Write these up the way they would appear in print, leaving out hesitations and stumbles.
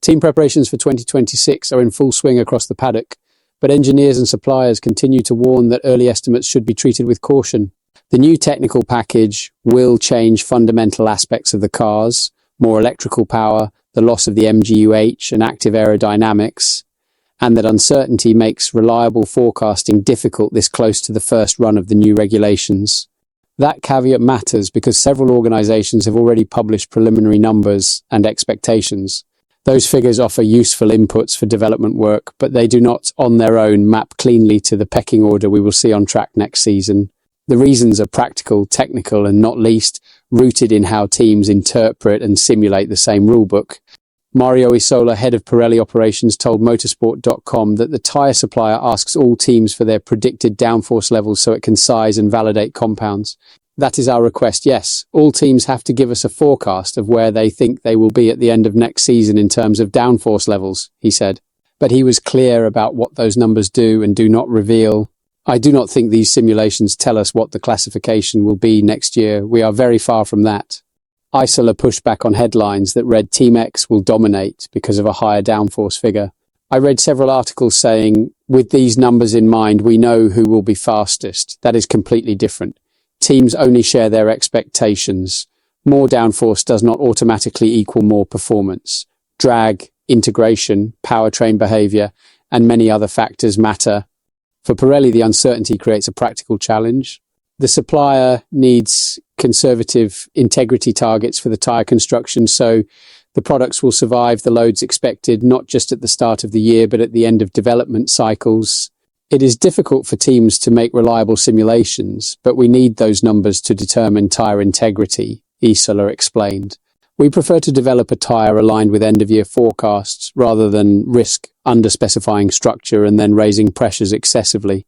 Team preparations for 2026 are in full swing across the paddock, but engineers and suppliers continue to warn that early estimates should be treated with caution. The new technical package will change fundamental aspects of the cars, more electrical power, the loss of the MGU-H and active aerodynamics, and that uncertainty makes reliable forecasting difficult this close to the first run of the new regulations. That caveat matters because several organizations have already published preliminary numbers and expectations. Those figures offer useful inputs for development work, but they do not, on their own, map cleanly to the pecking order we will see on track next season. The reasons are practical, technical, and not least, rooted in how teams interpret and simulate the same rulebook. Mario Isola, head of Pirelli operations, told motorsport.com that the tyre supplier asks all teams for their predicted downforce levels so it can size and validate compounds. That is our request, yes. All teams have to give us a forecast of where they think they will be at the end of next season in terms of downforce levels, he said. But he was clear about what those numbers do and do not reveal. I do not think these simulations tell us what the classification will be next year. We are very far from that. Isola pushed back on headlines that read Team X will dominate because of a higher downforce figure. I read several articles saying, with these numbers in mind, we know who will be fastest. That is completely different. Teams only share their expectations. More downforce does not automatically equal more performance. Drag, integration, powertrain behavior, and many other factors matter. For Pirelli, the uncertainty creates a practical challenge. The supplier needs conservative integrity targets for the tyre construction, so the products will survive the loads expected, not just at the start of the year, but at the end of development cycles. It is difficult for teams to make reliable simulations, but we need those numbers to determine tyre integrity, Isola explained. We prefer to develop a tyre aligned with end-of-year forecasts rather than risk under-specifying structure and then raising pressures excessively.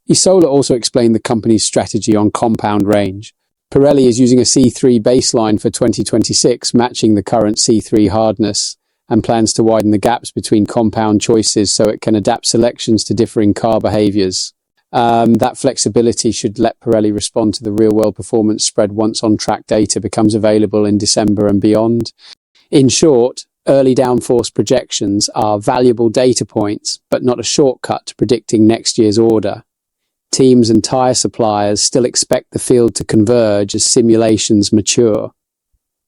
Isola also explained the company's strategy on compound range. Pirelli is using a C3 baseline for 2026, matching the current C3 hardness, and plans to widen the gaps between compound choices so it can adapt selections to differing car behaviors. That flexibility should let Pirelli respond to the real-world performance spread once on-track data becomes available in December and beyond. In short, early downforce projections are valuable data points, but not a shortcut to predicting next year's order. Teams and tyre suppliers still expect the field to converge as simulations mature.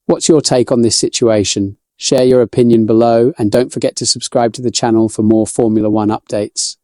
What's your take on this situation? Share your opinion below and don't forget to subscribe to the channel for more Formula One updates.